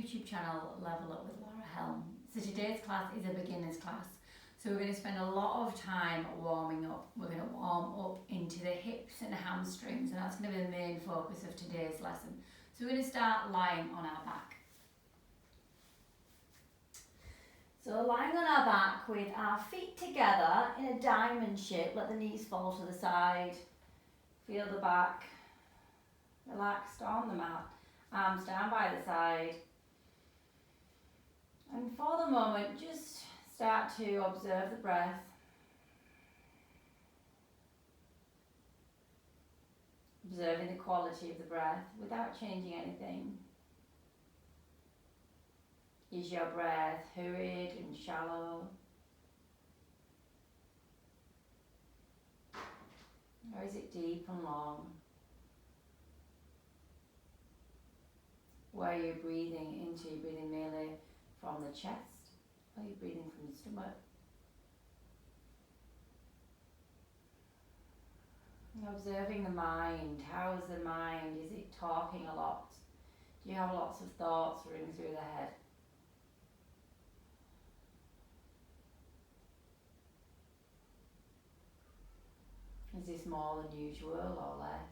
YouTube channel, Level Up with Laura Helm. So today's class is a beginner's class. So we're going to spend a lot of time warming up. We're going to warm up into the hips and hamstrings, and that's going to be the main focus of today's lesson. So we're going to start lying on our back. So lying on our back with our feet together in a diamond shape, let the knees fall to the side. Feel the back relaxed on the mat, arms down by the side. And for the moment, just start to observe the breath. Observing the quality of the breath without changing anything. Is your breath hurried and shallow? Or is it deep and long? Where you're breathing into, you're breathing mainly from the chest, or you're breathing from the stomach. And observing the mind. How is the mind? Is it talking a lot? Do you have lots of thoughts running through the head? Is this more than usual or less?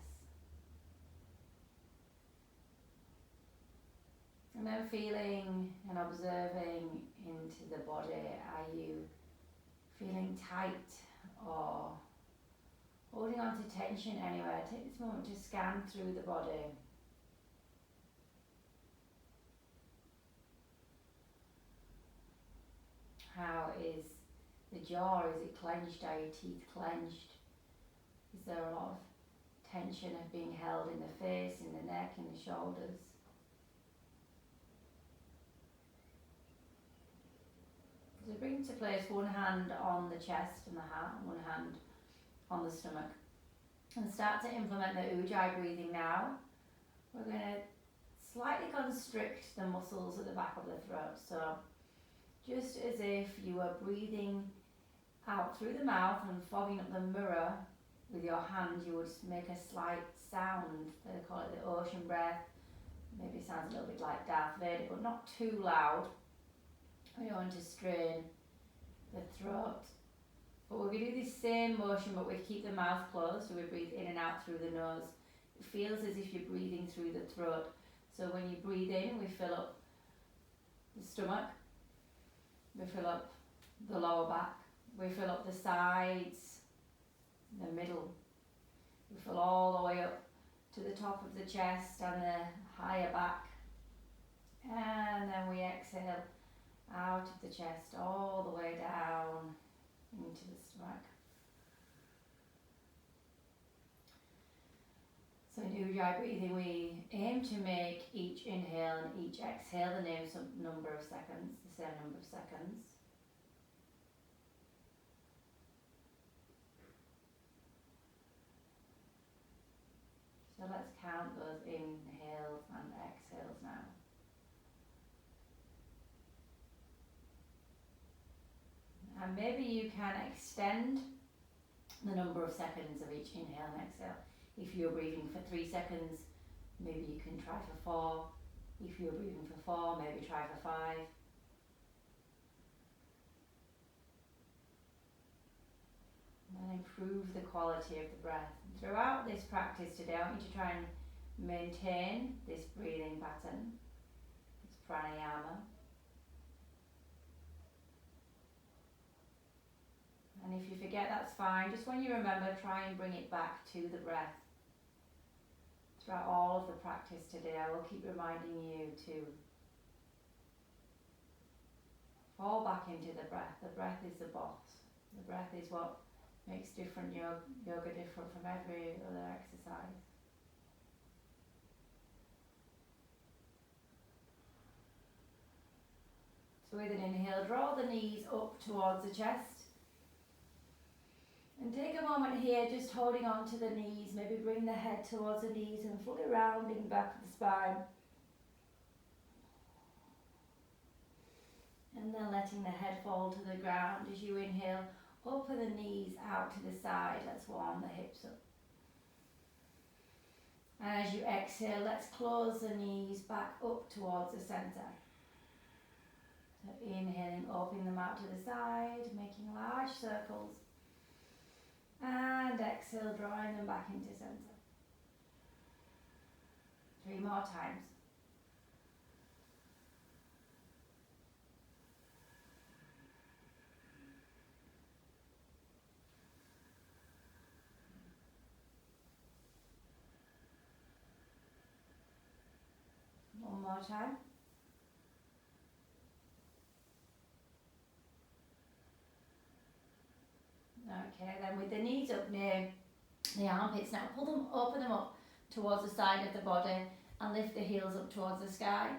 And then feeling and observing into the body. Are you feeling tight or holding on to tension anywhere? Take this moment to scan through the body. How is the jaw? Is it clenched? Are your teeth clenched? Is there a lot of tension of being held in the face, in the neck, in the shoulders? So bring to place one hand on the chest and the heart, and one hand on the stomach. And start to implement the Ujjayi breathing now. We're going to slightly constrict the muscles at the back of the throat. So just as if you were breathing out through the mouth and fogging up the mirror with your hand, you would make a slight sound. They call it the ocean breath. Maybe it sounds a little bit like Darth Vader, but not too loud. We don't want to strain the throat. But we're going to do this same motion, but we keep the mouth closed, so we breathe in and out through the nose. It feels as if you're breathing through the throat. So when you breathe in, we fill up the stomach, we fill up the lower back, we fill up the sides, the middle. We fill all the way up to the top of the chest and the higher back. And then we exhale out of the chest, all the way down into the stomach. So in Ujjayi breathing, we aim to make each inhale and each exhale the same number of seconds. So let's count those inhales and exhales now. And maybe you can extend the number of seconds of each inhale and exhale. If you're breathing for 3 seconds, maybe you can try for 4. If you're breathing for 4, maybe try for 5. And improve the quality of the breath. Throughout this practice today, I want you to try and maintain this breathing pattern, this pranayama. And if you forget, that's fine. Just when you remember, try and bring it back to the breath. Throughout all of the practice today, I will keep reminding you to fall back into the breath. The breath is the boss. The breath is what makes different yoga different from every other exercise. So with an inhale, draw the knees up towards the chest. And take a moment here just holding on to the knees, maybe bring the head towards the knees and fully rounding back of the spine. And then letting the head fall to the ground as you inhale, open the knees out to the side, let's warm the hips up. And as you exhale, let's close the knees back up towards the centre. So inhaling, opening them out to the side, making large circles. And exhale, drawing them back into center. 3 more times. One more time. Okay, then with the knees up near the armpits, now open them up towards the side of the body and lift the heels up towards the sky.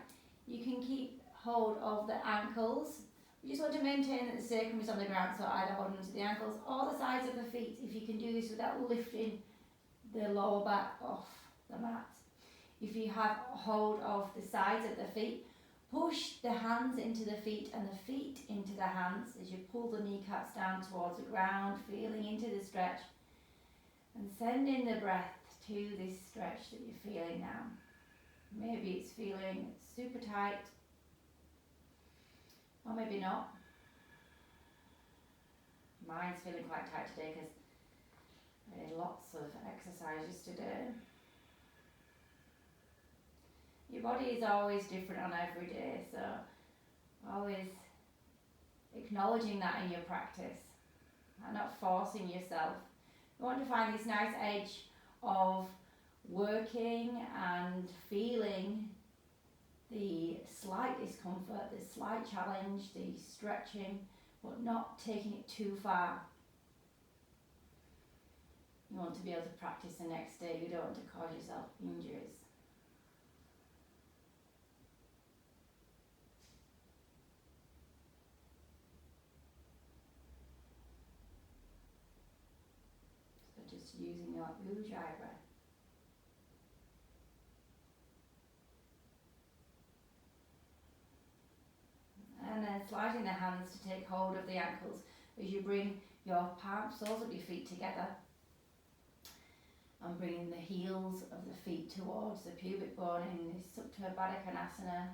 You can keep hold of the ankles. You just want to maintain that the sacrum is on the ground, so either holding to the ankles or the sides of the feet, if you can do this without lifting the lower back off the mat. If you have hold of the sides of the feet, push the hands into the feet and the feet into the hands as you pull the kneecaps down towards the ground, feeling into the stretch and sending the breath to this stretch that you're feeling now. Maybe it's feeling super tight, or maybe not. Mine's feeling quite tight today because I did lots of exercises today. Your body is always different on every day, so always acknowledging that in your practice and not forcing yourself. You want to find this nice edge of working and feeling the slight discomfort, the slight challenge, the stretching, but not taking it too far. You want to be able to practice the next day. You don't want to cause yourself injuries. So just using your ujjayi breath. And then sliding the hands to take hold of the ankles as you bring your soles of your feet together and bringing the heels of the feet towards the pubic bone in this Supta Baddha Konasana,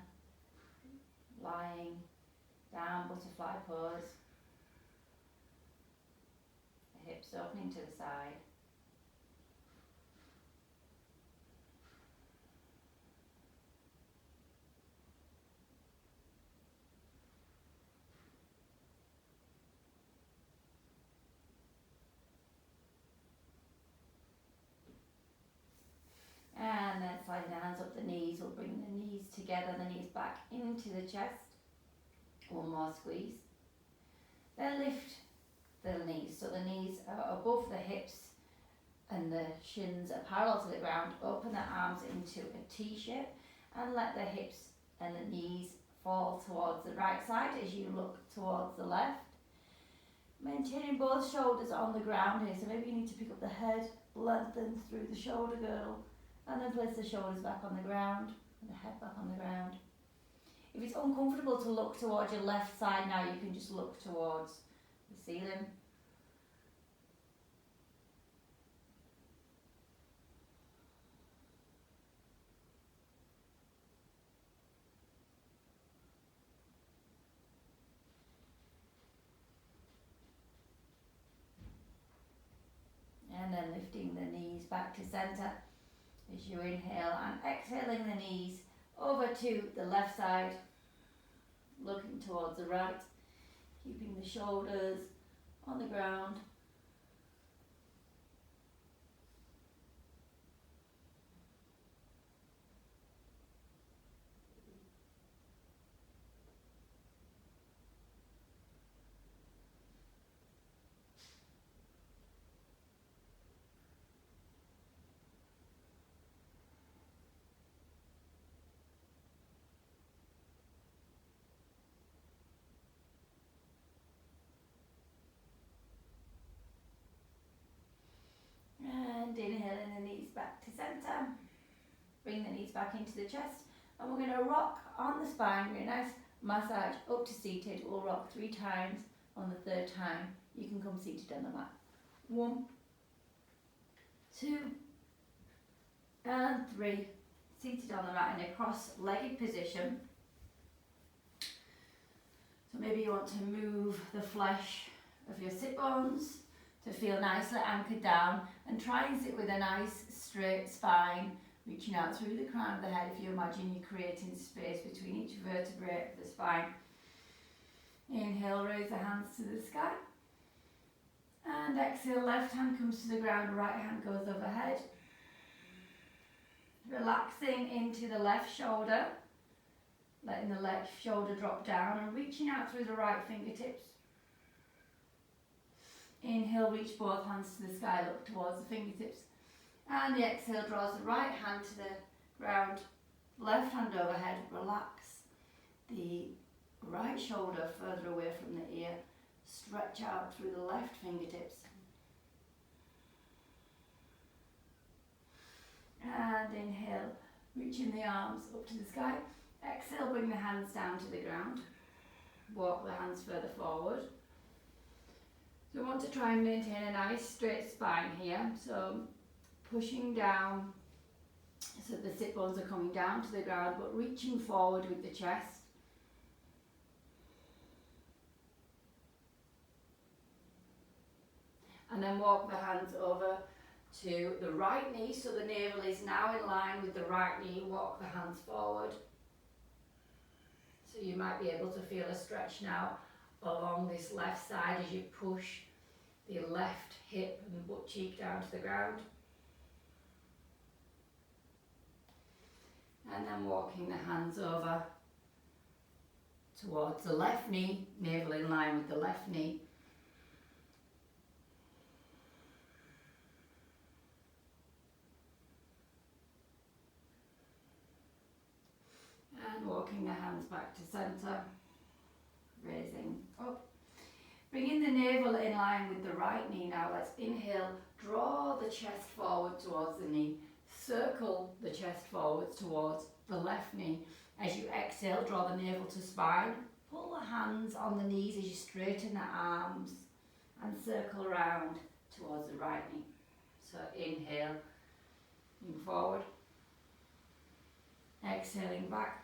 lying down, butterfly pose, the hips opening to the side. And then sliding the hands up the knees, we'll bring the knees together, the knees back into the chest. One more squeeze. Then lift the knees, so the knees are above the hips and the shins are parallel to the ground. Open the arms into a T shape and let the hips and the knees fall towards the right side as you look towards the left. Maintaining both shoulders on the ground here, so maybe you need to pick up the head, lengthen through the shoulder girdle, and then place the shoulders back on the ground and the head back on the ground. If it's uncomfortable to look towards your left side now, you can just look towards the ceiling. And then lifting the knees back to center as you inhale and exhaling the knees over to the left side, looking towards the right, keeping the shoulders on the ground. And inhaling the knees back to center. Bring the knees back into the chest. And we're going to rock on the spine. Really nice massage up to seated. We'll rock 3 times. On the 3rd time, you can come seated on the mat. 1, 2, and 3. Seated on the mat in a cross-legged position. So maybe you want to move the flesh of your sit bones to feel nicely anchored down, and try and sit with a nice straight spine, reaching out through the crown of the head. If you imagine you're creating space between each vertebrae of the spine. Inhale, raise the hands to the sky. And exhale, left hand comes to the ground, right hand goes overhead. Relaxing into the left shoulder, letting the left shoulder drop down and reaching out through the right fingertips. Inhale, reach both hands to the sky, look towards the fingertips. And the exhale draws the right hand to the ground, left hand overhead. Relax the right shoulder further away from the ear. Stretch out through the left fingertips. And inhale, reaching the arms up to the sky. Exhale, bring the hands down to the ground. Walk the hands further forward. So we want to try and maintain a nice straight spine here. So pushing down so the sit bones are coming down to the ground, but reaching forward with the chest. And then walk the hands over to the right knee, so the navel is now in line with the right knee. Walk the hands forward. So you might be able to feel a stretch now along this left side as you push the left hip and butt cheek down to the ground. And then walking the hands over towards the left knee, navel in line with the left knee. And walking the hands back to centre, raising up. Bringing the navel in line with the right knee now. Let's inhale, draw the chest forward towards the knee. Circle the chest forwards towards the left knee. As you exhale, draw the navel to spine. Pull the hands on the knees as you straighten the arms and circle around towards the right knee. So inhale, move forward. Exhaling back.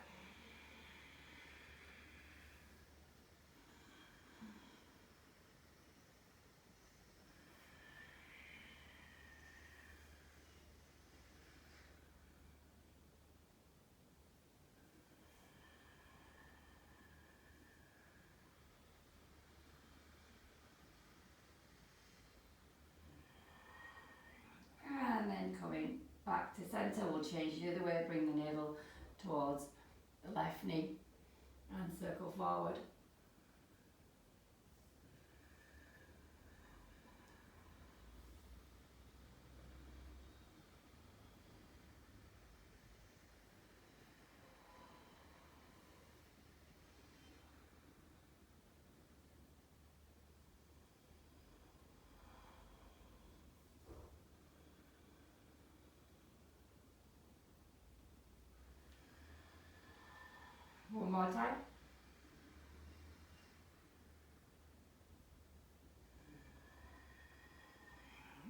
Coming back to centre, we'll change the other way, bring the navel towards the left knee and circle forward. One more time.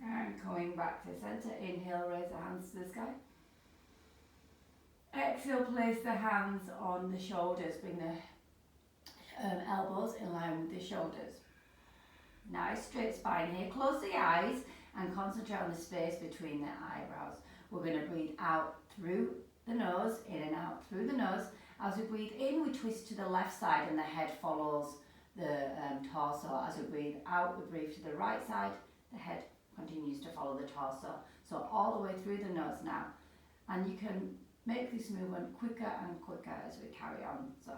And coming back to centre, inhale, raise the hands to the sky. Exhale, place the hands on the shoulders, bring the elbows in line with the shoulders. Nice straight spine here. Close the eyes and concentrate on the space between the eyebrows. We're going to breathe out through the nose, in and out through the nose. As we breathe in, we twist to the left side and the head follows the torso. As we breathe out, we breathe to the right side, the head continues to follow the torso. So all the way through the nose now. And you can make this movement quicker and quicker as we carry on. So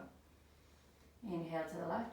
inhale to the left.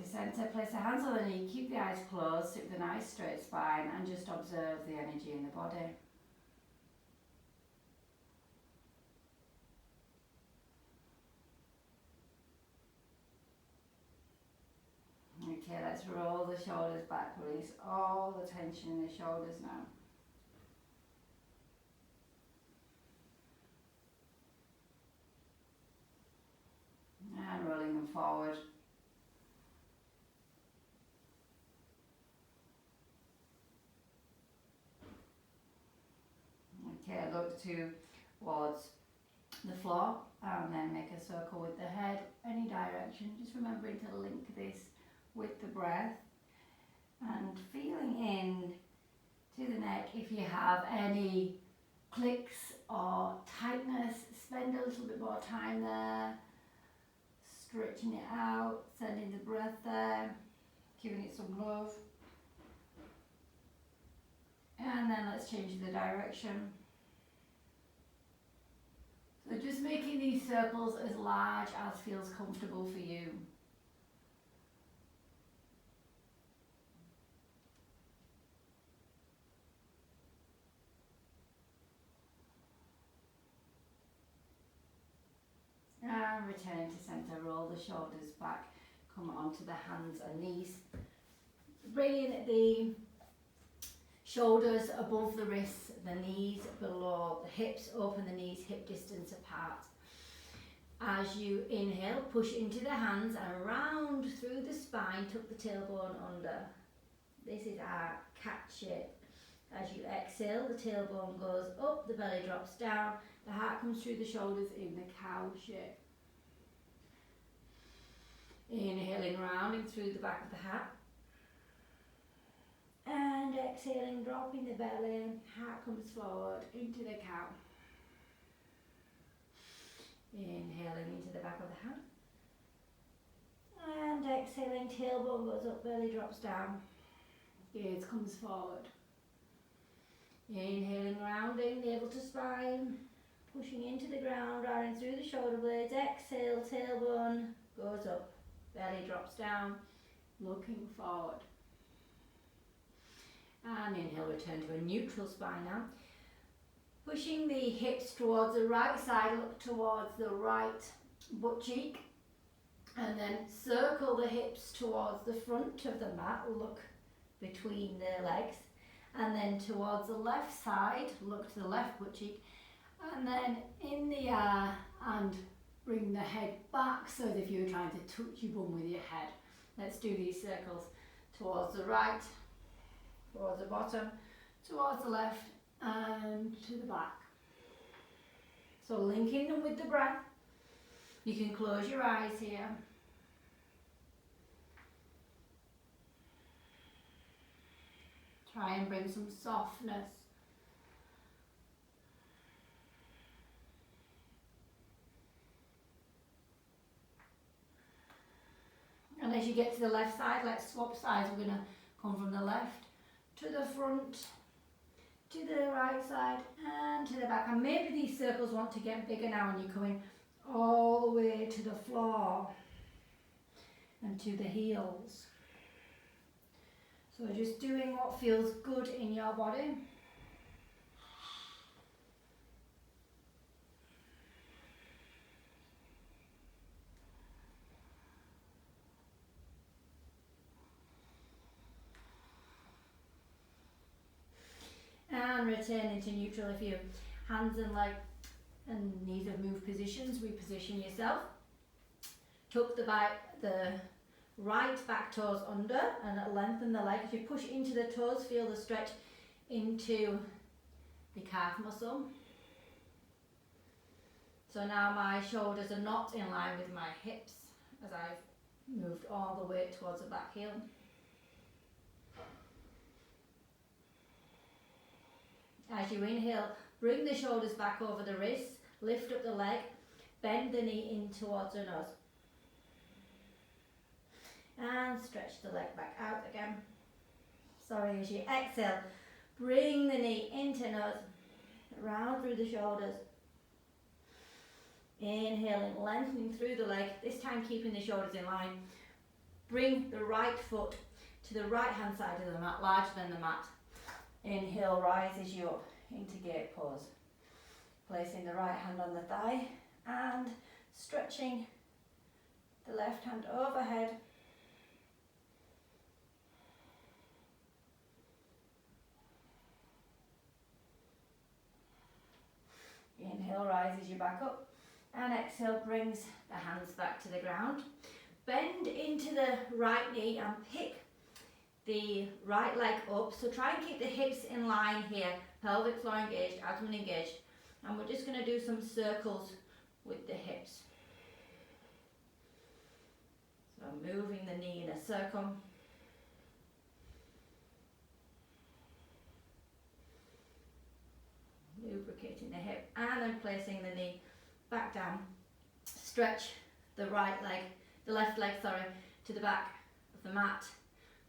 to centre. Place the hands on the knee, keep the eyes closed, sit with a nice straight spine and just observe the energy in the body. Okay, let's roll the shoulders back, release all the tension in the shoulders now. And rolling them forward. Okay, look towards the floor and then make a circle with the head, any direction. Just remembering to link this with the breath and feeling in to the neck. If you have any clicks or tightness, spend a little bit more time there, stretching it out, sending the breath there, giving it some love. And then let's change the direction. So just making these circles as large as feels comfortable for you. And return to centre, roll the shoulders back, come onto the hands and knees. Bringing the shoulders above the wrists, the knees below, the hips open the knees, hip distance apart. As you inhale, push into the hands and round through the spine, tuck the tailbone under. This is our cat shape. As you exhale, the tailbone goes up, the belly drops down, the heart comes through the shoulders in the cow shape. Inhaling, rounding through the back of the hat. And exhaling, dropping the belly, heart comes forward into the cow. Inhaling into the back of the hat. And exhaling, tailbone goes up, belly drops down, gaze comes forward. Inhaling, rounding, navel to spine, pushing into the ground, rounding through the shoulder blades. Exhale, tailbone goes up, belly drops down, looking forward. And inhale, return to a neutral spine now. Pushing the hips towards the right side, look towards the right butt cheek. And then circle the hips towards the front of the mat, look between the legs. And then towards the left side, look to the left butt cheek. And then in the air and bring the head back so as if you were trying to touch your bum with your head. Let's do these circles towards the right, towards the bottom, towards the left and to the back. So linking them with the breath. You can close your eyes here. Try and bring some softness. And as you get to the left side, let's swap sides. We're going to come from the left to the front, to the right side and to the back. And maybe these circles want to get bigger now and you're coming all the way to the floor and to the heels. So just doing what feels good in your body. And return into neutral. If your hands and legs and knees have moved positions, reposition yourself. Tuck the right back toes under and lengthen the leg. If you push into the toes, feel the stretch into the calf muscle. So now my shoulders are not in line with my hips as I've moved all the way towards the back heel. As you inhale, bring the shoulders back over the wrists, lift up the leg, bend the knee in towards the nose. And stretch the leg back out again. Sorry, as you exhale, bring the knee into nose, round through the shoulders. Inhaling, lengthening through the leg, this time keeping the shoulders in line. Bring the right foot to the right hand side of the mat, larger than the mat. Inhale, rises you up into gate pose. Placing the right hand on the thigh and stretching the left hand overhead. Inhale, rises you back up, and exhale, brings the hands back to the ground. Bend into the right knee and pick the right leg up. So try and keep the hips in line here, pelvic floor engaged, abdomen engaged. And we're just going to do some circles with the hips. So moving the knee in a circle. Lubricating the hip and then placing the knee back down. Stretch the right leg, the left leg, sorry, to the back of the mat.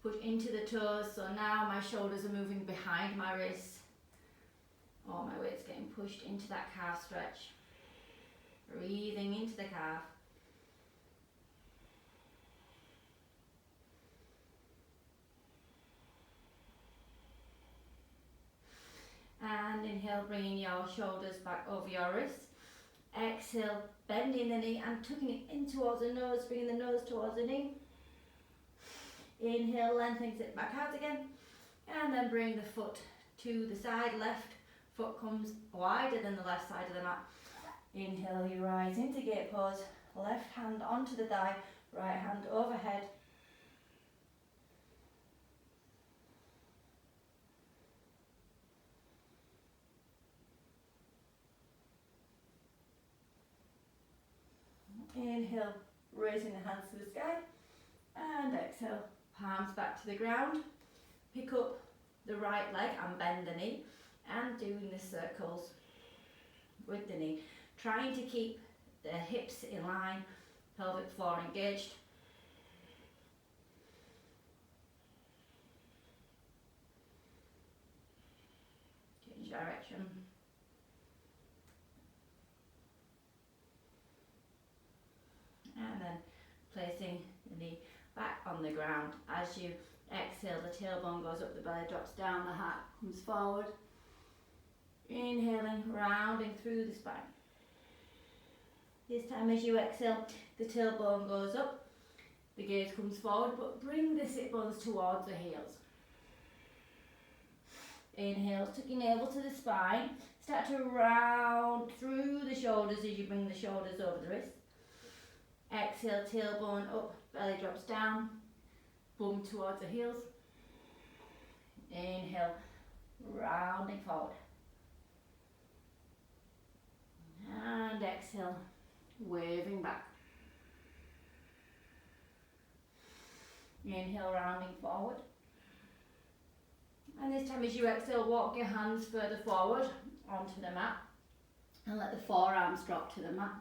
Push into the toes, so now my shoulders are moving behind my wrists. All my weight's getting pushed into that calf stretch. Breathing into the calf. And inhale, bringing your shoulders back over your wrists. Exhale, bending the knee and tucking it in towards the nose, bringing the nose towards the knee. Inhale, lengthening it back out again. And then bring the foot to the side. Left foot comes wider than the left side of the mat. Inhale, you rise into gate pose. Left hand onto the thigh, right hand overhead. Inhale, raising the hands to the sky, and exhale, palms back to the ground. Pick up the right leg and bend the knee, and doing the circles with the knee. Trying to keep the hips in line, pelvic floor engaged. Change direction. And then placing the knee back on the ground. As you exhale, the tailbone goes up, the belly drops down, the heart comes forward. Inhaling, rounding through the spine. This time as you exhale, the tailbone goes up, the gaze comes forward, but bring the sit bones towards the heels. Inhale, tuck your navel to the spine. Start to round through the shoulders as you bring the shoulders over the wrists. Exhale, tailbone up, belly drops down, bum towards the heels. Inhale, rounding forward. And exhale, waving back. Inhale, rounding forward. And this time as you exhale, walk your hands further forward onto the mat and let the forearms drop to the mat.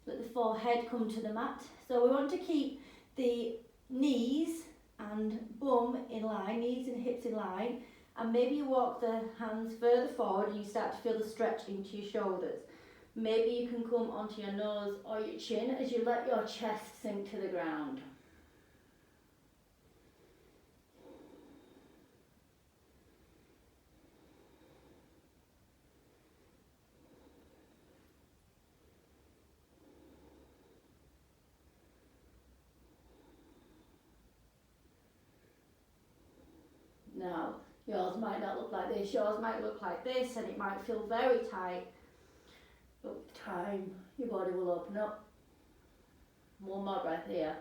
Let the forehead come to the mat. So we want to keep the knees and bum in line, knees and hips in line, and maybe you walk the hands further forward and you start to feel the stretch into your shoulders. Maybe you can come onto your nose or your chin as you let your chest sink to the ground. Now, yours might not look like this, yours might look like this, and it might feel very tight. But with time, your body will open up. One more breath here.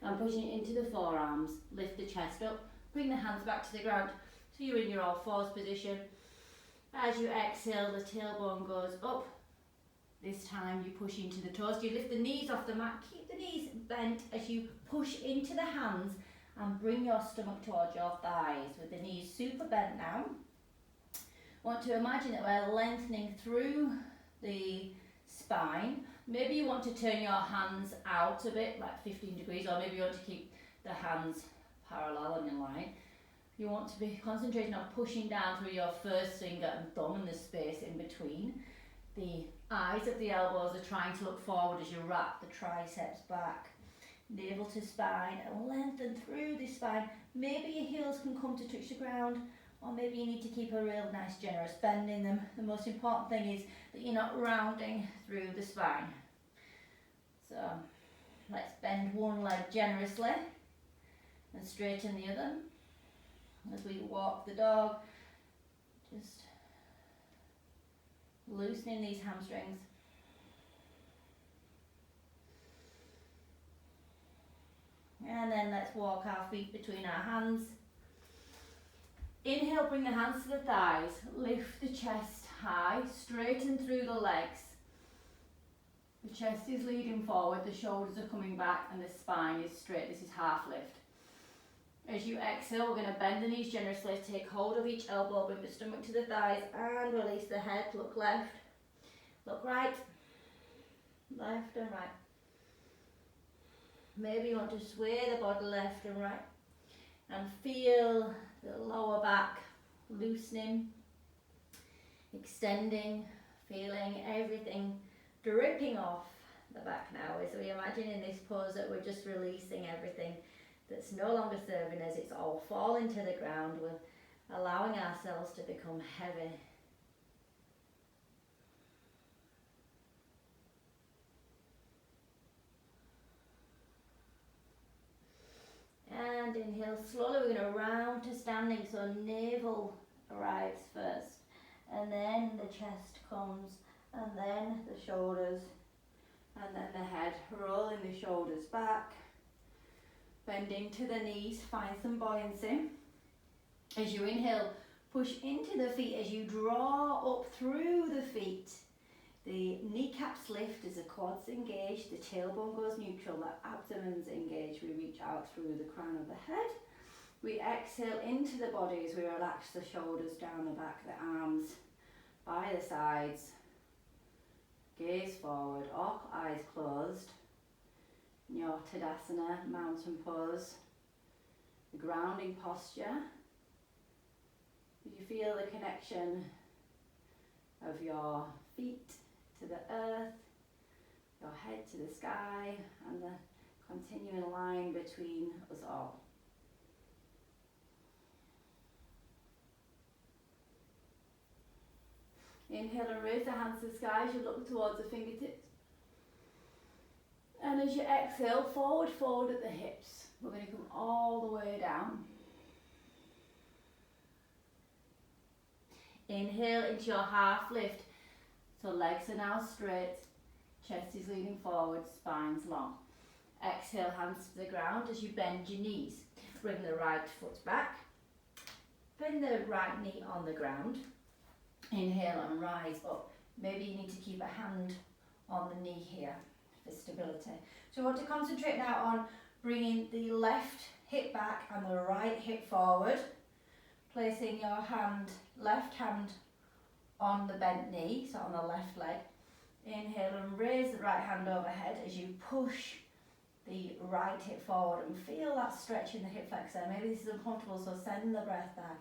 And pushing it into the forearms, lift the chest up, bring the hands back to the ground so you're in your all fours position. As you exhale, the tailbone goes up. This time you push into the toes. You lift the knees off the mat, keep the knees bent as you push into the hands and bring your stomach towards your thighs with the knees super bent now. Want to imagine that we're lengthening through the spine. Maybe you want to turn your hands out a bit, like 15 degrees, or maybe you want to keep the hands parallel and in line. You want to be concentrating on pushing down through your first finger and thumb and the space in between. The eyes of the elbows are trying to look forward as you wrap the triceps back. Navel to spine and lengthen through the spine. Maybe your heels can come to touch the ground, or maybe you need to keep a real nice generous bend in them. The most important thing is that you're not rounding through the spine. So let's bend one leg generously and straighten the other. As we walk the dog, just loosening these hamstrings. And then let's walk our feet between our hands. Inhale, bring the hands to the thighs. Lift the chest high, straighten through the legs. The chest is leading forward, the shoulders are coming back, and the spine is straight. This is half lift. As you exhale, we're going to bend the knees generously, take hold of each elbow, bring the stomach to the thighs, and release the head. Look left, look right, left and right. Maybe you want to sway the body left and right, and feel the lower back loosening, extending, feeling everything dripping off the back now. As we imagine in this pose that we're just releasing everything that's no longer serving us. It's all falling to the ground. We're allowing ourselves to become heavy. And inhale slowly, we're going to round to standing, so navel arrives first, and then the chest comes, and then the shoulders, and then the head. Rolling the shoulders back, bending to the knees, find some buoyancy. As you inhale, push into the feet as you draw up through the feet. The kneecaps lift as the quads engage, the tailbone goes neutral, the abdomen's engaged. We reach out through the crown of the head. We exhale into the body as we relax the shoulders down the back, the arms by the sides. Gaze forward, or eyes closed. In your Tadasana, mountain pose, the grounding posture. You feel the connection of your feet to the earth, your head to the sky, and the continuing line between us all. Inhale and raise the hands to the sky as you look towards the fingertips. And as you exhale, forward fold at the hips. We're going to come all the way down. Inhale into your half lift. So legs are now straight, chest is leaning forward, spine's long. Exhale, hands to the ground as you bend your knees. Bring the right foot back. Bend the right knee on the ground. Inhale and rise up. Maybe you need to keep a hand on the knee here for stability. So we want to concentrate now on bringing the left hip back and the right hip forward. Placing your hand, left hand on the bent knee, so on the left leg. Inhale and raise the right hand overhead as you push the right hip forward and feel that stretch in the hip flexor. Maybe this is uncomfortable, so send the breath there.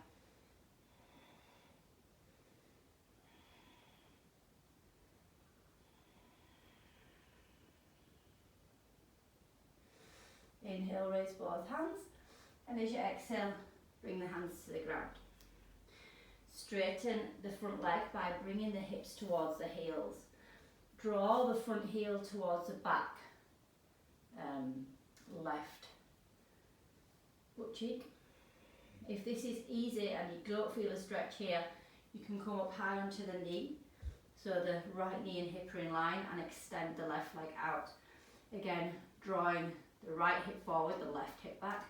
Inhale, raise both hands, and as you exhale, bring the hands to the ground. Straighten the front leg by bringing the hips towards the heels. Draw the front heel towards the back, left butt cheek. If this is easy and you don't feel a stretch here, you can come up high onto the knee, so the right knee and hip are in line, and extend the left leg out. Again, drawing the right hip forward, the left hip back.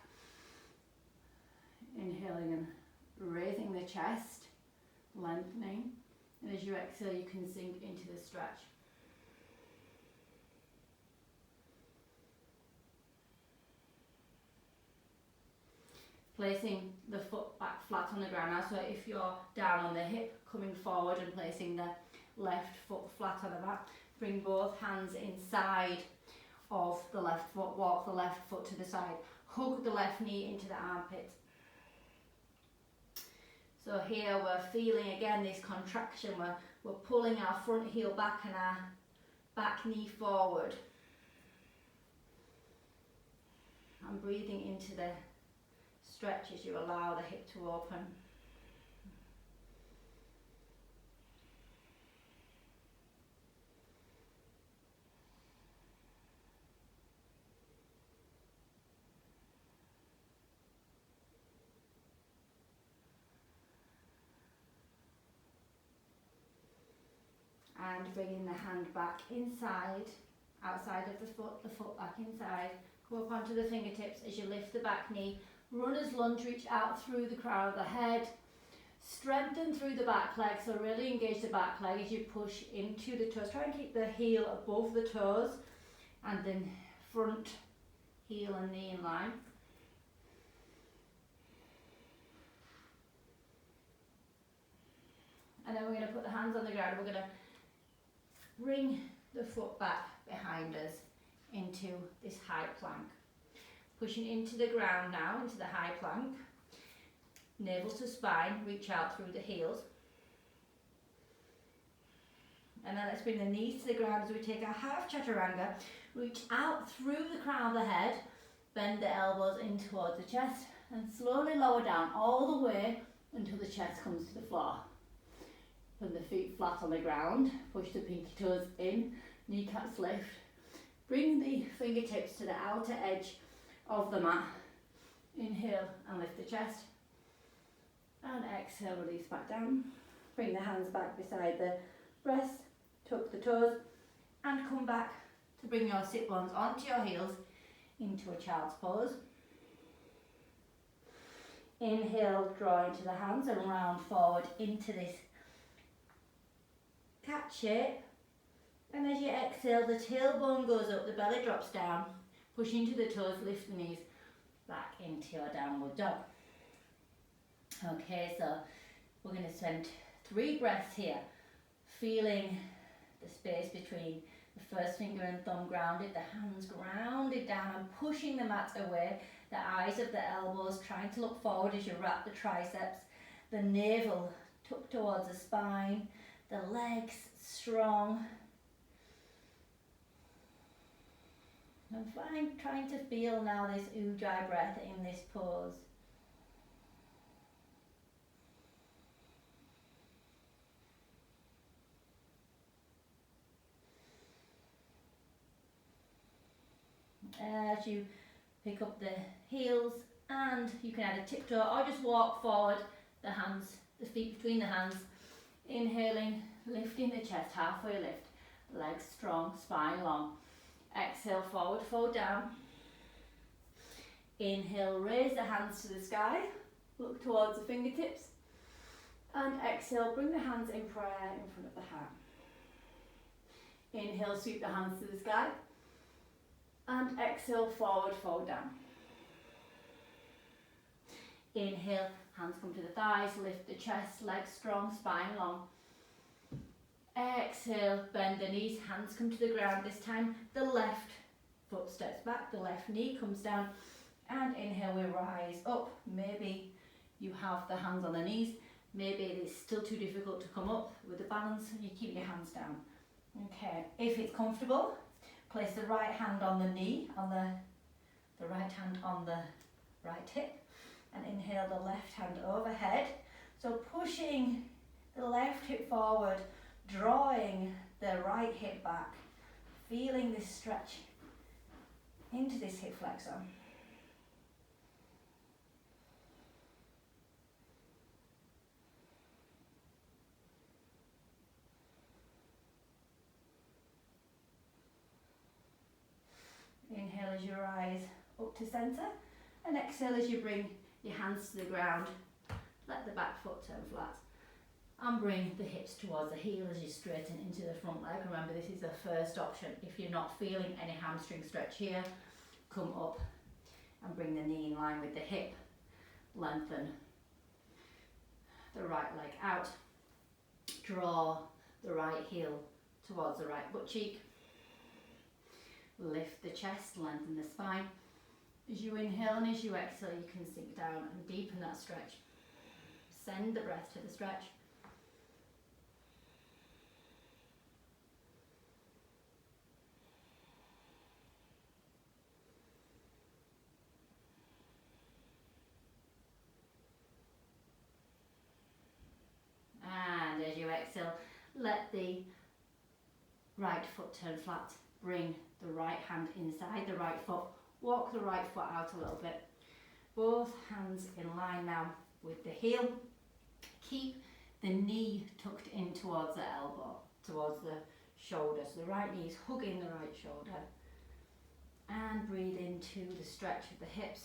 Inhaling and raising the chest, lengthening, and as you exhale you can sink into the stretch. Placing the foot back flat on the ground now, so if you're down on the hip, coming forward and placing the left foot flat on the back. Bring both hands inside of the left foot, walk the left foot to the side, hug the left knee into the armpit. So here we're feeling again this contraction, we're pulling our front heel back and our back knee forward. And breathing into the stretch as you allow the hip to open. And bringing the hand back inside, outside of the foot back inside. Go up onto the fingertips as you lift the back knee. Runner's lunge, reach out through the crown of the head. Strengthen through the back leg, so really engage the back leg as you push into the toes. Try and keep the heel above the toes and then front heel and knee in line. And then we're going to put the hands on the ground. We're going to bring the foot back behind us into this high plank. Pushing into the ground now, into the high plank. Navel to spine, reach out through the heels. And then let's bring the knees to the ground as we take our half chaturanga. Reach out through the crown of the head. Bend the elbows in towards the chest. And slowly lower down all the way until the chest comes to the floor. Put the feet flat on the ground. Push the pinky toes in. Kneecaps lift. Bring the fingertips to the outer edge of the mat. Inhale and lift the chest. And exhale, release back down. Bring the hands back beside the breast. Tuck the toes. And come back to bring your sit bones onto your heels into a child's pose. Inhale, draw into the hands and round forward into this cat shape. And as you exhale, the tailbone goes up, the belly drops down. Push into the toes, lift the knees back into your downward dog. Okay, so we're going to spend 3 breaths here, feeling the space between the first finger and thumb grounded, the hands grounded down and pushing the mat away, the eyes of the elbows trying to look forward as you wrap the triceps, the navel tucked towards the spine, the legs strong. And trying to feel now this Ujjayi breath in this pose. As you pick up the heels, and you can add a tiptoe or just walk forward, the hands, the feet between the hands. Inhaling, lifting the chest, halfway lift, legs strong, spine long. Exhale, forward fold down. Inhale, raise the hands to the sky, look towards the fingertips. And exhale, bring the hands in prayer in front of the heart. Inhale, sweep the hands to the sky. And exhale, forward fold down. Inhale, hands come to the thighs, lift the chest, legs strong, spine long. Exhale, bend the knees, hands come to the ground. This time the left foot steps back, the left knee comes down. And inhale, we rise up. Maybe you have the hands on the knees. Maybe it is still too difficult to come up with the balance and you keep your hands down. Okay, if it's comfortable, place the right hand on the knee, on the right hand on the right hip. And inhale the left hand overhead. So pushing the left hip forward, drawing the right hip back, feeling this stretch into this hip flexor. Inhale as you rise up to centre, and exhale as you bring your hands to the ground. Let the back foot turn flat. And bring the hips towards the heel as you straighten into the front leg. Remember, this is the first option. If you're not feeling any hamstring stretch here, come up and bring the knee in line with the hip. Lengthen the right leg out. Draw the right heel towards the right butt cheek. Lift the chest, lengthen the spine. As you inhale and as you exhale, you can sink down and deepen that stretch. Send the breath to the stretch. And as you exhale, let the right foot turn flat. Bring the right hand inside the right foot. Walk the right foot out a little bit. Both hands in line now with the heel. Keep the knee tucked in towards the elbow, towards the shoulder. So the right knee is hugging the right shoulder. And breathe into the stretch of the hips.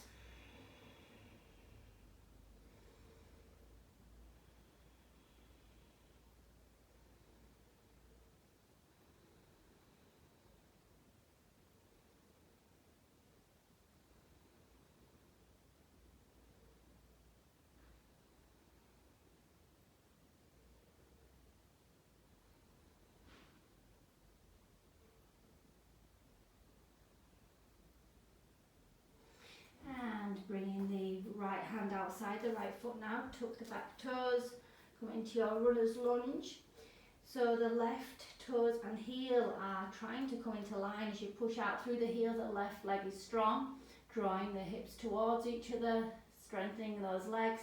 Bringing the right hand outside the right foot now, tuck the back toes, come into your runner's lunge. So the left toes and heel are trying to come into line as you push out through the heel. The left leg is strong, drawing the hips towards each other, strengthening those legs.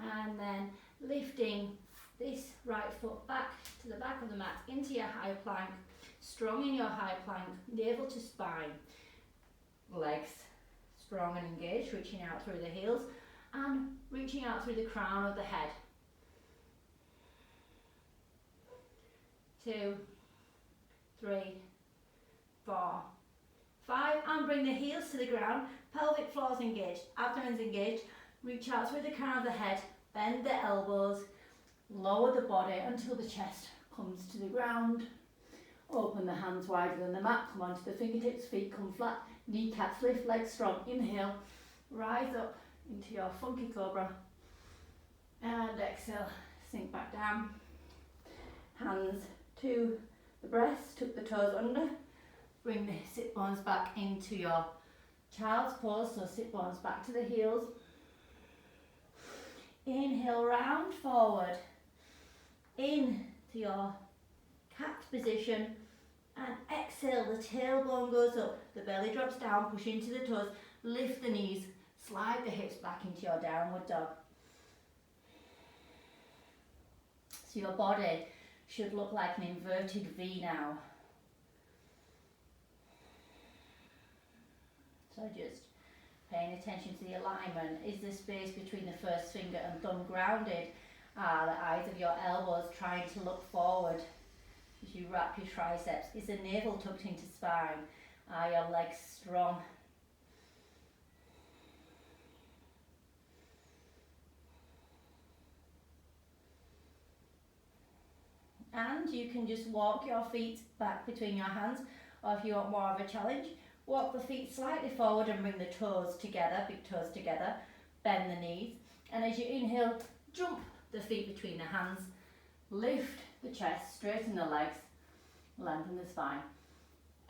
And then lifting this right foot back to the back of the mat into your high plank, strong in your high plank, navel to spine, legs strong and engaged, reaching out through the heels and reaching out through the crown of the head. 2, 3, 4, 5, and bring the heels to the ground, pelvic floor's engaged, abdomen's engaged. Reach out through the crown of the head, bend the elbows, lower the body until the chest comes to the ground. Open the hands wider than the mat, come onto the fingertips, feet come flat, kneecaps lift, legs strong. Inhale, rise up into your funky cobra. And exhale, sink back down. Hands to the breast, tuck the toes under. Bring the sit bones back into your child's pose, so sit bones back to the heels. Inhale, round forward, into your cat position, and exhale, the tailbone goes up, the belly drops down, push into the toes, lift the knees, slide the hips back into your downward dog. So your body should look like an inverted V now. So just paying attention to the alignment. Is the space between the first finger and thumb grounded? Are the eyes of your elbows trying to look forward as you wrap your triceps? Is the navel tucked into spine? Are your legs strong? And you can just walk your feet back between your hands, or if you want more of a challenge, walk the feet slightly forward and bring the toes together, big toes together, bend the knees. And as you inhale, jump the feet between the hands, lift the chest, straighten the legs, lengthen the spine.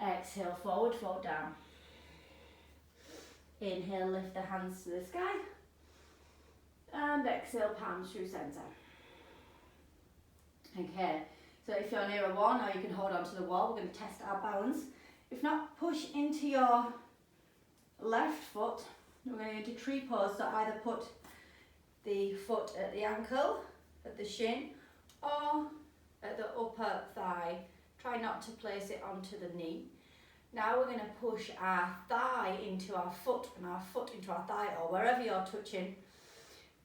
Exhale, forward fold down. Inhale, lift the hands to the sky. And exhale, palms through centre. Okay, so if you're near a wall now, you can hold on to the wall. We're going to test our balance. If not, push into your left foot. We're going to do tree pose, so either put the foot at the ankle, at the shin, or at the upper thigh. Try not to place it onto the knee. Now we're going to push our thigh into our foot and our foot into our thigh, or wherever you're touching.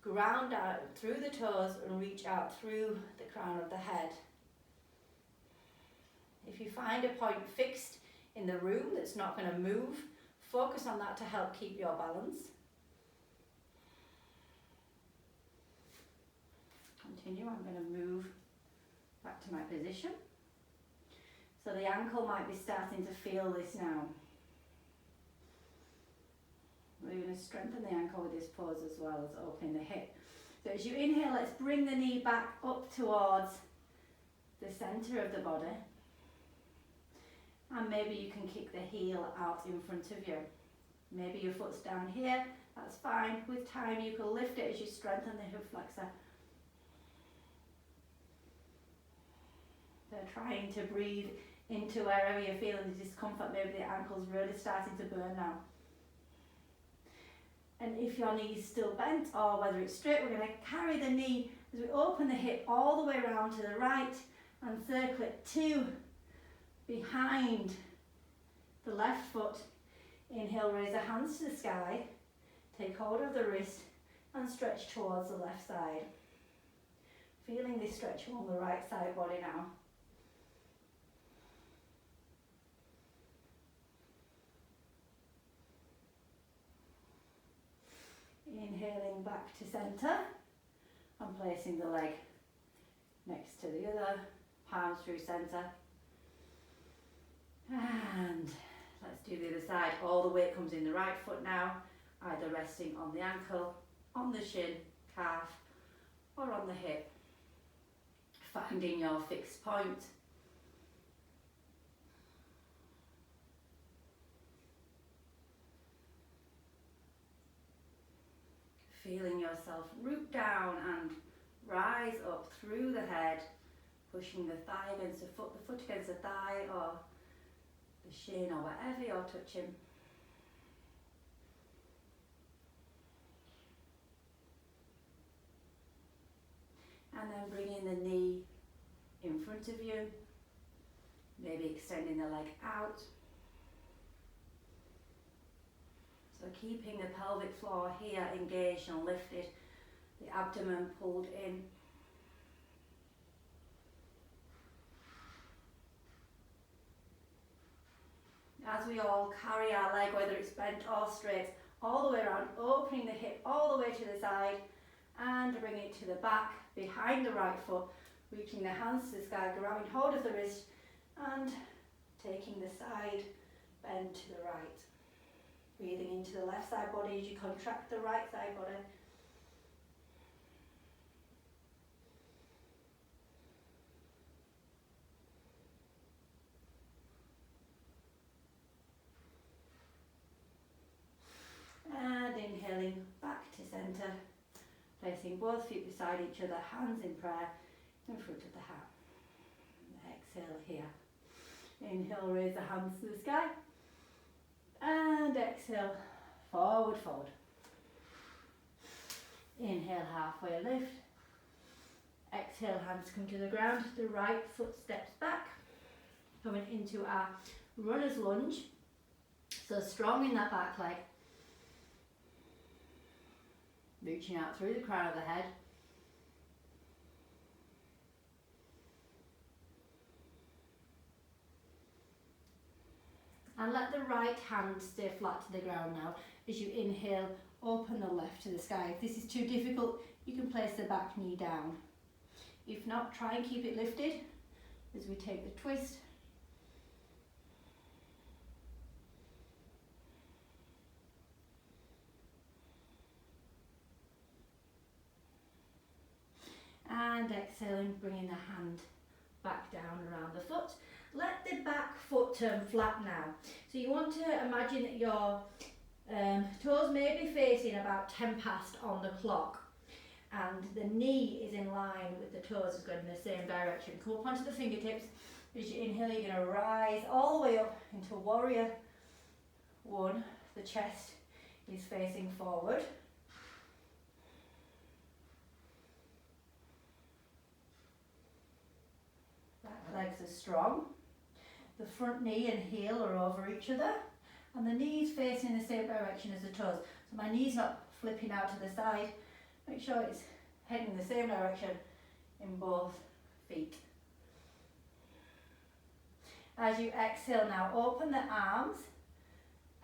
Ground out through the toes and reach out through the crown of the head. If you find a point fixed in the room that's not going to move, focus on that to help keep your balance. Continue, I'm going to move back to my position. So the ankle might be starting to feel this now. We're going to strengthen the ankle with this pose as well as opening the hip. So as you inhale, let's bring the knee back up towards the centre of the body. And maybe you can kick the heel out in front of you. Maybe your foot's down here, that's fine. With time you can lift it as you strengthen the hip flexor. So trying to breathe into wherever you're feeling the discomfort, maybe the ankle's really starting to burn now. And if your knee's still bent or whether it's straight, we're going to carry the knee as we open the hip all the way around to the right and circle it to behind the left foot. Inhale, raise the hands to the sky, take hold of the wrist and stretch towards the left side. Feeling this stretch along the right side body now. Inhaling back to centre and placing the leg next to the other, palms through centre. And let's do the other side. All the weight comes in the right foot now, either resting on the ankle, on the shin, calf, or on the hip. Finding your fixed point. Feeling yourself root down and rise up through the head, pushing the thigh against the foot against the thigh or the shin or whatever you're touching. And then bringing the knee in front of you, maybe extending the leg out. So keeping the pelvic floor here engaged and lifted, the abdomen pulled in. As we all carry our leg, whether it's bent or straight, all the way around, opening the hip all the way to the side and bring it to the back, behind the right foot, reaching the hands to the sky, grabbing hold of the wrist and taking the side bend to the right. Breathing into the left side body as you contract the right side body. And inhaling back to centre, placing both feet beside each other, hands in prayer in front of the heart. Exhale here. Inhale, raise the hands to the sky. And exhale, forward fold. Inhale, halfway lift. Exhale, hands come to the ground. The right foot steps back. Coming into our runner's lunge. So strong in that back leg. Reaching out through the crown of the head. And let the right hand stay flat to the ground now. As you inhale, open the left to the sky. If this is too difficult, you can place the back knee down. If not, try and keep it lifted as we take the twist. And exhaling, bringing the hand back down around the foot. Let the back foot turn flat now. So you want to imagine that your toes may be facing about 10 past on the clock and the knee is in line with the toes, is going in the same direction. Come up onto the fingertips. As you inhale, you're going to rise all the way up into warrior one. The chest is facing forward. Back legs are strong. The front knee and heel are over each other and the knees facing the same direction as the toes. So my knee's not flipping out to the side. Make sure it's heading in the same direction in both feet. As you exhale now, open the arms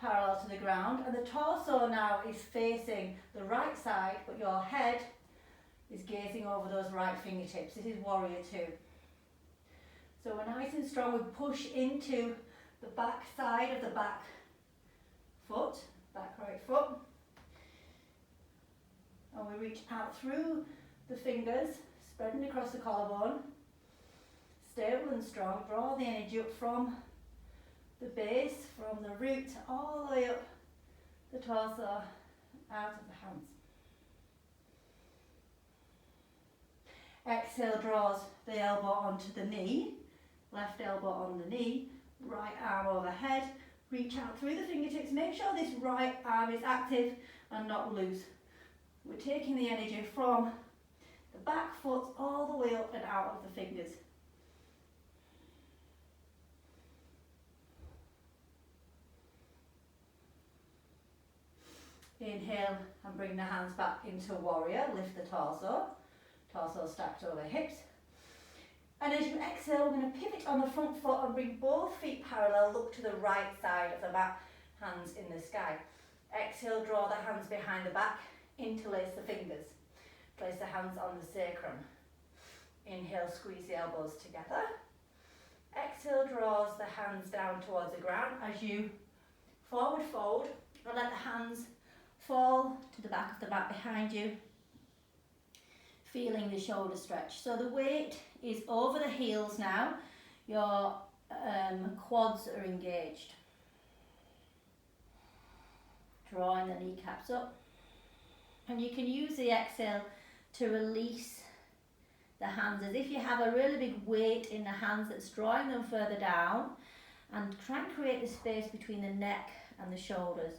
parallel to the ground and the torso now is facing the right side, but your head is gazing over those right fingertips. This is warrior two. So we're nice and strong. We push into the back side of the back foot, back right foot. and we reach out through the fingers, spreading across the collarbone. Stable and strong. Draw the energy up from the base, from the root, all the way up the torso, out of the hands. Exhale, draws the elbow onto the knee, left elbow on the knee, right arm overhead, reach out through the fingertips, make sure this right arm is active and not loose. We're taking the energy from the back foot all the way up and out of the fingers. Inhale and bring the hands back into warrior, lift the torso stacked over hips. And as you exhale, we're going to pivot on the front foot and bring both feet parallel, look to the right side of the mat, hands in the sky. Exhale, draw the hands behind the back, interlace the fingers. Place the hands on the sacrum. Inhale, squeeze the elbows together. Exhale, draws the hands down towards the ground as you forward fold and let the hands fall to the back of the mat behind you, feeling the shoulder stretch. So the weight is over the heels now. Your quads are engaged. Drawing the kneecaps up. And you can use the exhale to release the hands as if you have a really big weight in the hands that's drawing them further down, and try and create the space between the neck and the shoulders.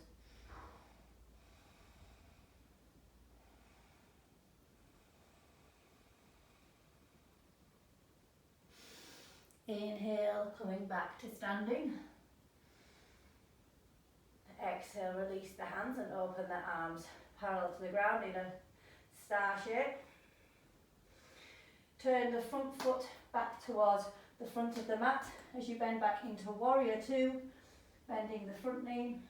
Inhale, coming back to standing. Exhale, release the hands and open the arms parallel to the ground in a star shape. Turn the front foot back towards the front of the mat as you bend back into warrior two, bending the front knee.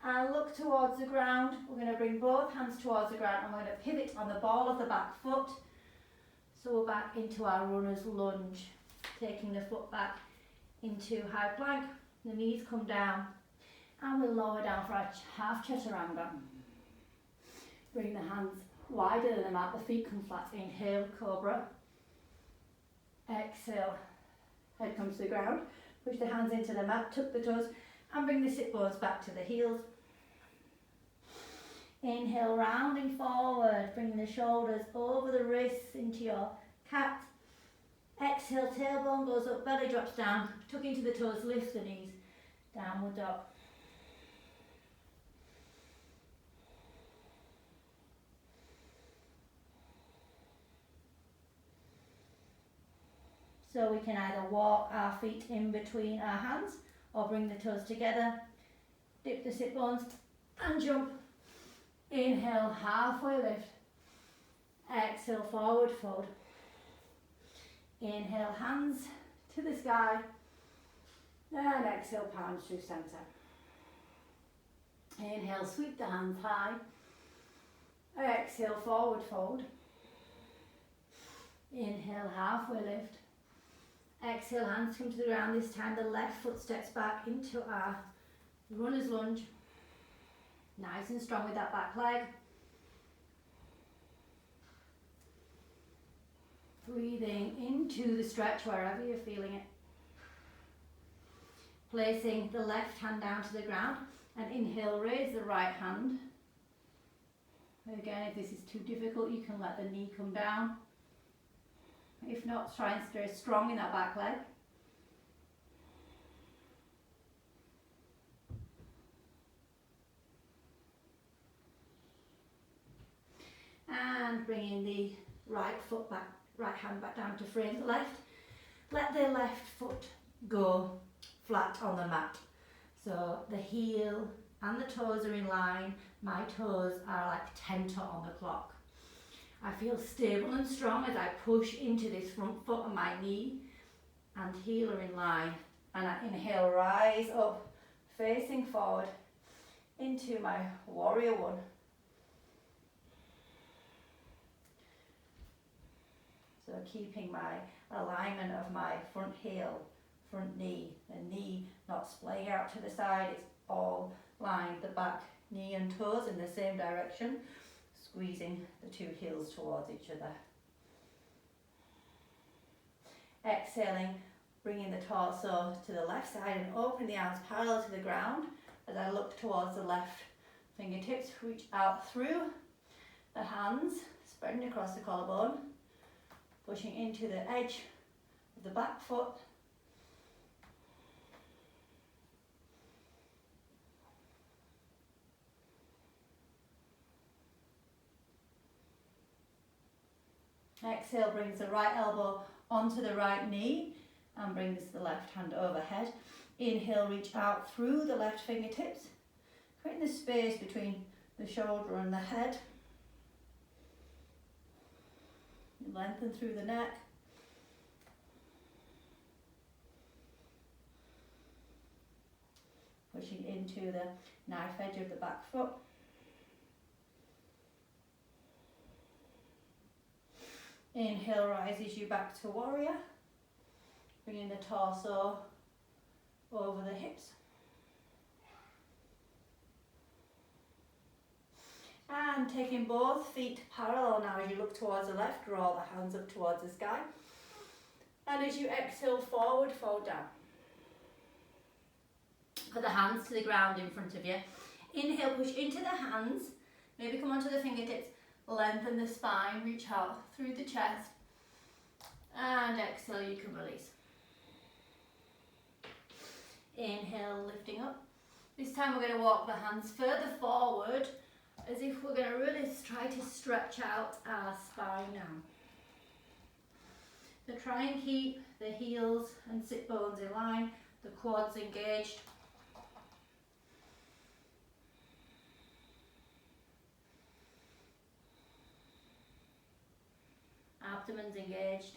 And look towards the ground. We're going to bring both hands towards the ground and we're going to pivot on the ball of the back foot. So we're back into our runner's lunge, taking the foot back into high plank. The knees come down and we'll lower down for our half chaturanga. Bring the hands wider than the mat, the feet come flat. Inhale, cobra. Exhale, head comes to the ground. Push the hands into the mat, tuck the toes and bring the sit bones back to the heels. Inhale, rounding forward, bringing the shoulders over the wrists into your cat. Exhale, tailbone goes up, belly drops down, tuck into the toes, lift the knees, downward dog. So we can either walk our feet in between our hands or bring the toes together, dip the sit bones and jump. Inhale, halfway lift. Exhale, forward fold. Inhale, hands to the sky. And exhale, palms through center. Inhale, sweep the hands high. Exhale, forward fold. Inhale, halfway lift. Exhale, hands come to the ground. This time the left foot steps back into our runner's lunge. Nice and strong with that back leg. Breathing into the stretch wherever you're feeling it. Placing the left hand down to the ground and inhale, raise the right hand. Again, if this is too difficult, you can let the knee come down. If not, try and stay strong in that back leg. And bringing the right foot back, right hand back down to frame the left. Let the left foot go flat on the mat. So the heel and the toes are in line. My toes are like 10 to on the clock. I feel stable and strong as I push into this front foot and my knee and heel are in line. And I inhale, rise up, facing forward into my warrior one. So keeping my alignment of my front heel, front knee, the knee not splaying out to the side, it's all lined, the back, knee and toes in the same direction. squeezing the two heels towards each other. Exhaling, bringing the torso to the left side and opening the arms parallel to the ground as I look towards the left. Fingertips reach out through the hands, spreading across the collarbone, pushing into the edge of the back foot. Exhale, brings the right elbow onto the right knee and brings the left hand overhead. Inhale, reach out through the left fingertips, creating the space between the shoulder and the head. Lengthen through the neck. Pushing into the knife edge of the back foot. Inhale rises you back to warrior, bringing the torso over the hips. And taking both feet parallel now as you look towards the left, draw the hands up towards the sky. And as you exhale forward, fold down. Put the hands to the ground in front of you. Inhale, push into the hands, maybe come onto the fingertips. Lengthen the spine, reach out through the chest, and exhale, you can release. Inhale, lifting up. This time we're going to walk the hands further forward as if we're going to really try to stretch out our spine now. So try and keep the heels and sit bones in line, the quads engaged. Abdomen's engaged.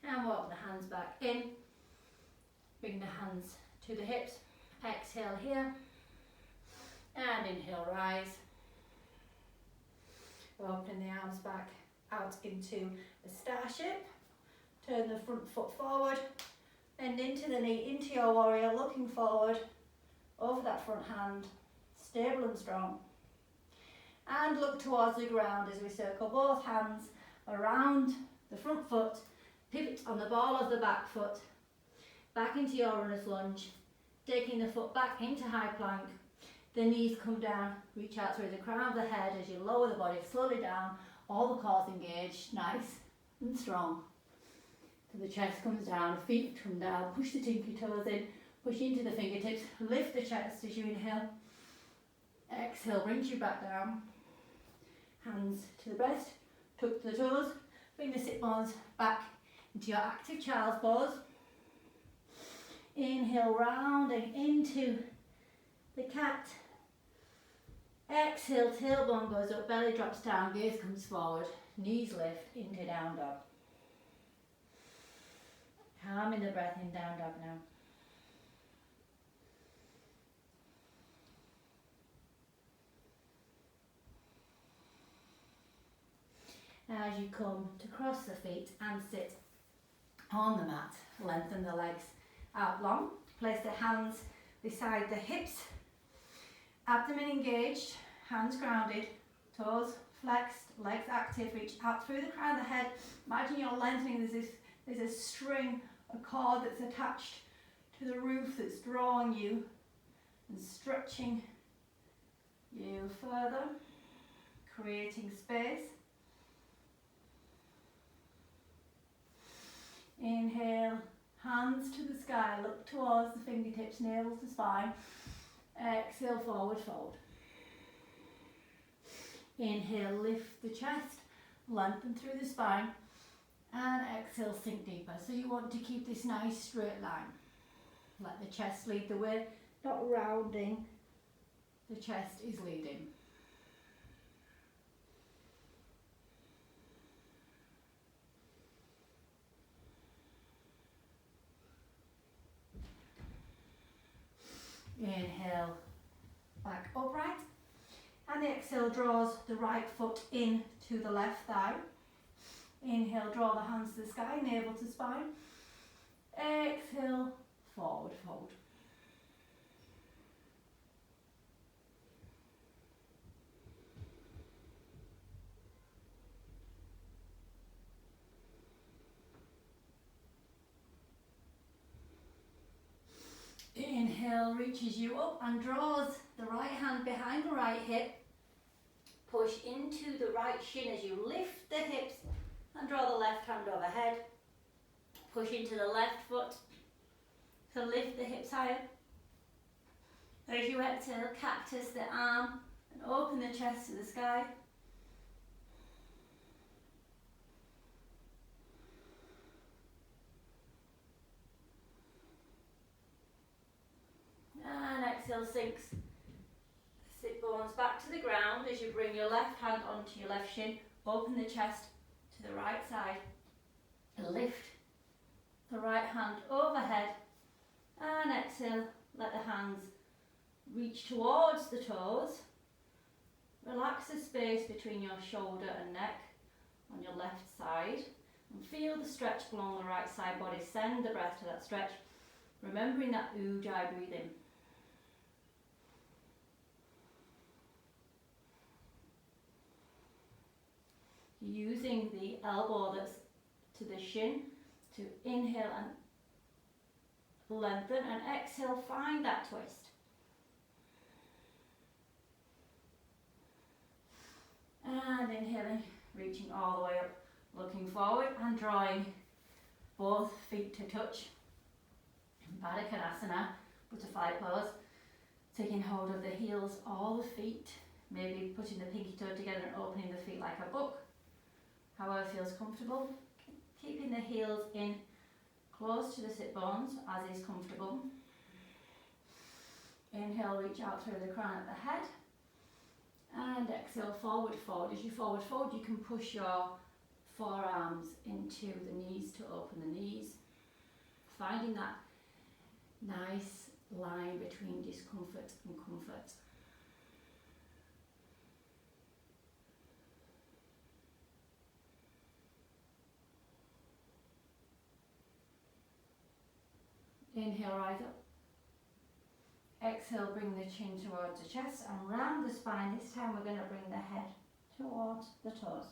And walk the hands back in. Bring the hands to the hips. Exhale here. And inhale, rise. Open the arms back out into a star shape. Turn the front foot forward. Bend into the knee, into your warrior, looking forward. Over that front hand. Stable and strong. And look towards the ground as we circle both hands around the front foot, pivot on the ball of the back foot, back into your runner's lunge, taking the foot back into high plank. The knees come down, reach out through the crown of the head as you lower the body slowly down, all the cores engaged, nice and strong. So the chest comes down, feet come down, push the tinky toes in, push into the fingertips, lift the chest as you inhale. Exhale, brings you back down. Hands to the breast, tuck the toes, bring the sit bones back into your active child's pose. Inhale, rounding into the cat. Exhale, tailbone goes up, belly drops down, gaze comes forward, knees lift into down dog. Calming the breath in down dog now. As you come to cross the feet and sit on the mat, lengthen the legs out long. Place the hands beside the hips, abdomen engaged, hands grounded, toes flexed, legs active, reach out through the crown of the head. Imagine you're lengthening, there's a string, a cord that's attached to the roof that's drawing you and stretching you further, creating space. Inhale, hands to the sky, look towards the fingertips, nails to spine. Exhale, forward fold. Inhale, lift the chest, lengthen through the spine. And exhale, sink deeper. So you want to keep this nice straight line. Let the chest lead the way, not rounding. The chest is leading. Inhale, back upright, and the exhale draws the right foot in to the left thigh. Inhale, draw the hands to the sky, navel to spine. Exhale, forward fold. Inhale reaches you up and draws the right hand behind the right hip. Push into the right shin as you lift the hips and draw the left hand overhead. Push into the left foot to lift the hips higher. As you exhale, cactus the arm and open the chest to the sky. And exhale, sinks the sit bones back to the ground as you bring your left hand onto your left shin. Open the chest to the right side. Lift the right hand overhead. And exhale, let the hands reach towards the toes. Relax the space between your shoulder and neck on your left side. And feel the stretch along the right side body. Send the breath to that stretch. Remembering that ujjayi breathing. Using the elbow that's to the shin to inhale and lengthen, and exhale, find that twist. And inhaling, reaching all the way up, looking forward and drawing both feet to touch. Baddha Konasana, butterfly pose, taking hold of the heels, all the feet, maybe putting the pinky toe together and opening the feet like a book. However feels comfortable, keeping the heels in close to the sit bones as is comfortable. Inhale, reach out through the crown of the head. And exhale, forward fold. As you forward fold, you can push your forearms into the knees to open the knees. Finding that nice line between discomfort and comfort. Inhale, rise up. Exhale, bring the chin towards the chest and round the spine. This time we're going to bring the head towards the toes.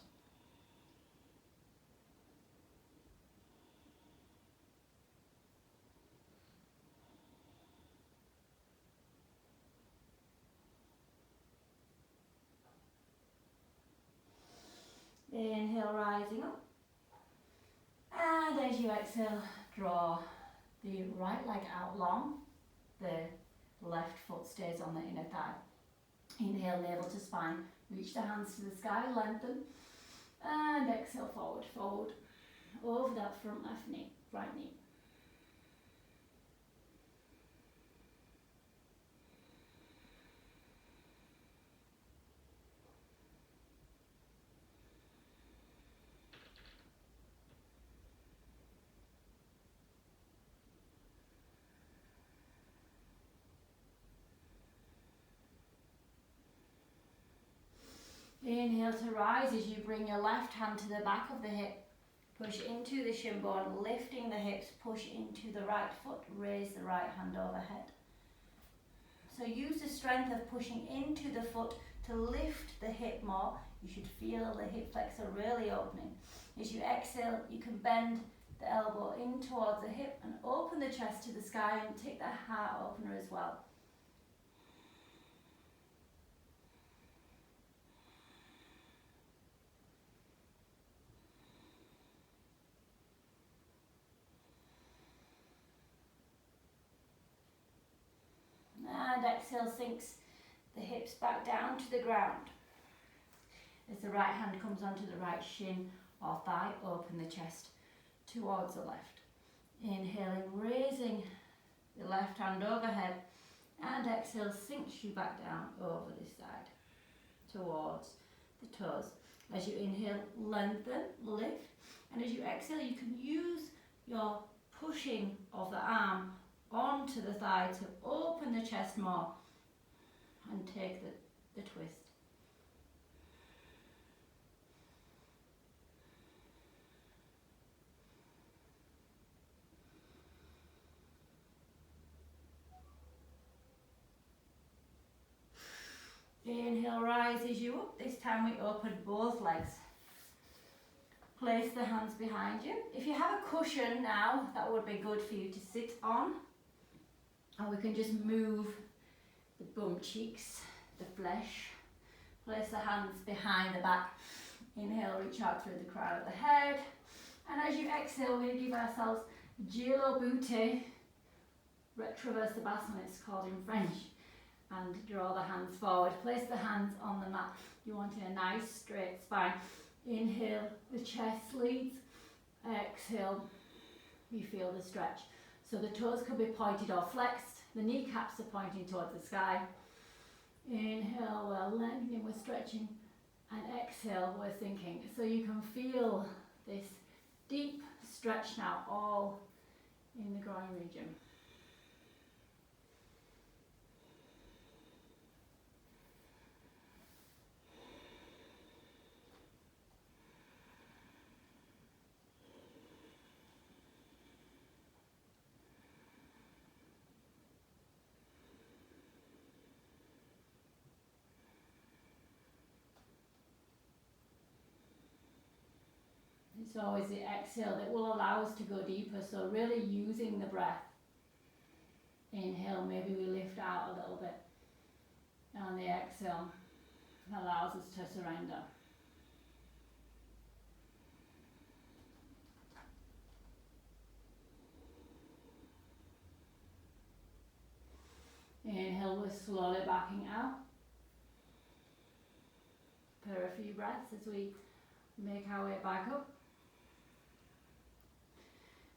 Inhale, rising up. And as you exhale, draw the right leg out long. The left foot stays on the inner thigh. Inhale, navel to spine. Reach the hands to the sky, lengthen. And exhale, forward fold. Over that front left knee, right knee. Inhale to rise as you bring your left hand to the back of the hip. Push into the shin bone, lifting the hips, push into the right foot, raise the right hand overhead. So use the strength of pushing into the foot to lift the hip more. You should feel the hip flexor really opening. As you exhale, you can bend the elbow in towards the hip and open the chest to the sky and take the heart opener as well. And exhale, sinks the hips back down to the ground. As the right hand comes onto the right shin or thigh, open the chest towards the left. Inhaling, raising the left hand overhead, and exhale, sinks you back down over this side towards the toes. As you inhale, lengthen, lift, and as you exhale, you can use your pushing of the arm onto the thigh to open the chest more and take the twist. Inhale, rises you up. This time we open both legs. Place the hands behind you. If you have a cushion now, that would be good for you to sit on. And we can just move the bum cheeks, the flesh. Place the hands behind the back. Inhale, reach out through the crown of the head. And as you exhale, we give ourselves Gelo Booty, Retroverse the Bassan, it's called in French. And draw the hands forward. Place the hands on the mat. You want a nice straight spine. Inhale, the chest leads. Exhale, you feel the stretch. So the toes could be pointed or flexed. The kneecaps are pointing towards the sky. Inhale, we're lengthening, we're stretching. And exhale, we're sinking. So you can feel this deep stretch now, all in the groin region. It's always the exhale that will allow us to go deeper, so really using the breath. Inhale, maybe we lift out a little bit, and the exhale allows us to surrender. Inhale, we're slowly backing out. For a few breaths as we make our way back up.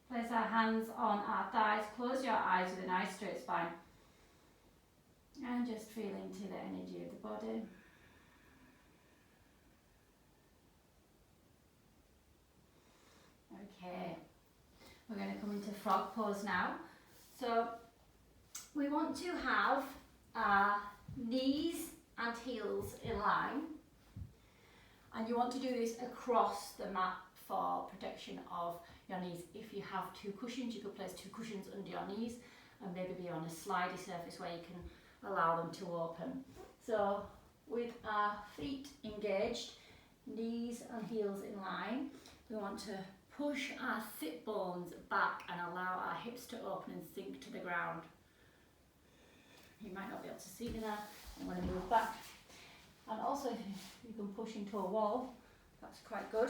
Place our hands on our thighs, close your eyes with a nice straight spine. And just feel into the energy of the body. Okay, we're going to come into frog pose now. So we want to have our knees and heels in line. And you want to do this across the mat for protection of your knees. If you have two cushions, you could place two cushions under your knees and maybe be on a slidey surface where you can allow them to open. So with our feet engaged, knees and heels in line, we want to push our sit bones back and allow our hips to open and sink to the ground. You might not be able to see me there. I'm going to move back. And also if you can push into a wall, that's quite good.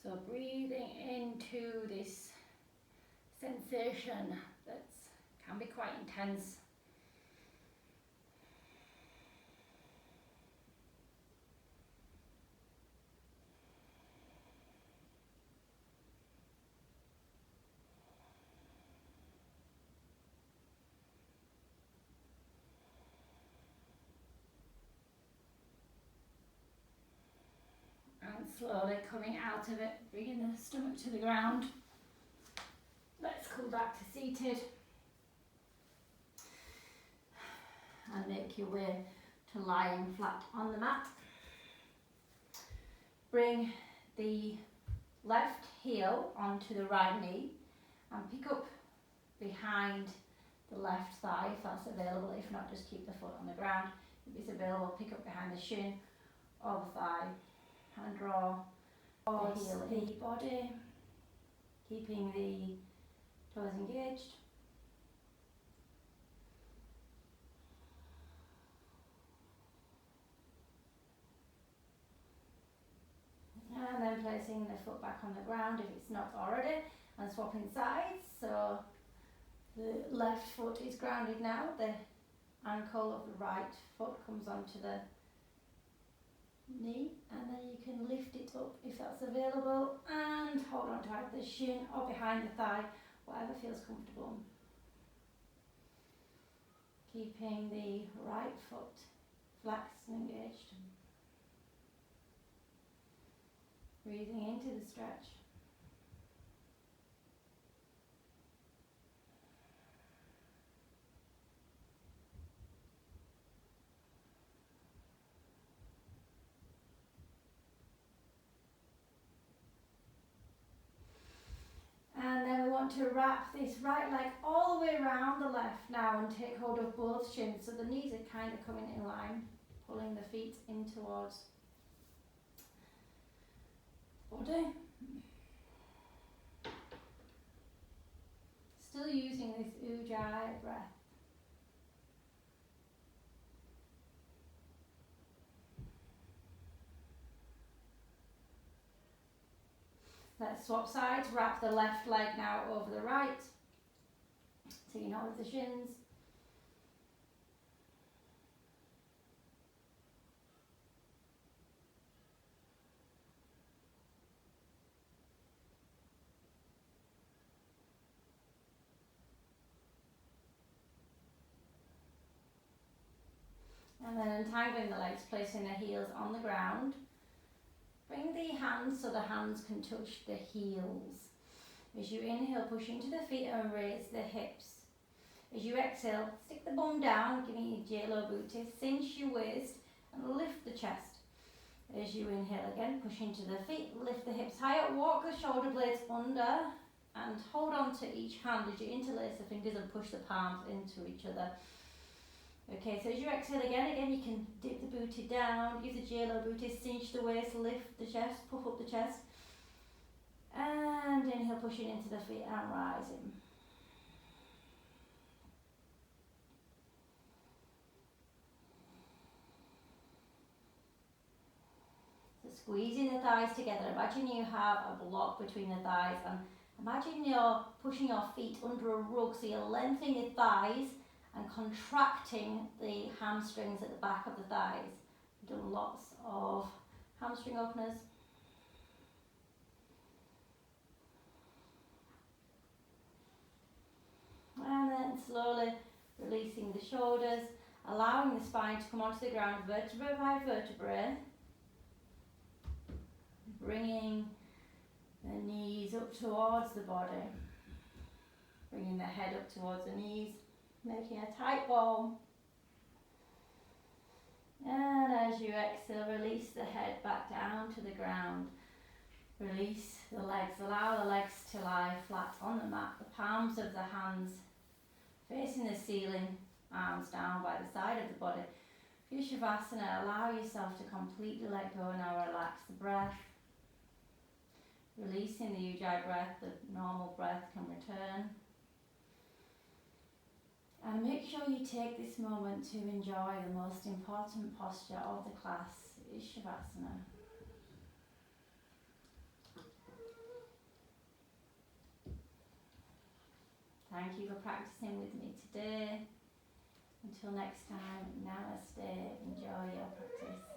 So breathing into this sensation that can be quite intense. And slowly coming out of it, bringing the stomach to the ground. Let's come back to seated. And make your way to lying flat on the mat. Bring the left heel onto the right knee and pick up behind the left thigh if that's available. If not, just keep the foot on the ground. If it's available, pick up behind the shin or the thigh. And draw the heel in the body, keeping the toes engaged. And then placing the foot back on the ground if it's not already, and swapping sides. So the left foot is grounded now, the ankle of the right foot comes onto the knee, and then you can lift it up if that's available and hold on to either the shin or behind the thigh, whatever feels comfortable. Keeping the right foot flexed and engaged. Breathing into the stretch. And then we want to wrap this right leg all the way around the left now and take hold of both shins. So the knees are kind of coming in line, pulling the feet in towards body. Still using this Ujjayi breath. Let's swap sides. Wrap the left leg now over the right. Taking hold of the shins. And then untangling the legs, placing the heels on the ground. Bring the hands so the hands can touch the heels. As you inhale, push into the feet and raise the hips. As you exhale, stick the bum down, giving you J-Lo booty, cinch your waist and lift the chest. As you inhale again, push into the feet, lift the hips higher, walk the shoulder blades under and hold on to each hand as you interlace the fingers and push the palms into each other. Okay, so as you exhale again, you can dip the booty down, use the J-Lo booty, cinch the waist, lift the chest, puff up the chest. And inhale, pushing into the feet and rising. So squeezing the thighs together. Imagine you have a block between the thighs and imagine you're pushing your feet under a rug, so you're lengthening your thighs and contracting the hamstrings at the back of the thighs. We've done lots of hamstring openers. And then slowly releasing the shoulders, allowing the spine to come onto the ground, vertebra by vertebrae. Bringing the knees up towards the body. Bringing the head up towards the knees. Making a tight ball. And as you exhale, release the head back down to the ground. Release the legs. Allow the legs to lie flat on the mat. The palms of the hands facing the ceiling, arms down by the side of the body. For your Shavasana, allow yourself to completely let go. Now relax the breath. Releasing the Ujjayi breath, the normal breath can return. And make sure you take this moment to enjoy the most important posture of the class, is Shavasana. Thank you for practicing with me today. Until next time, Namaste. Enjoy your practice.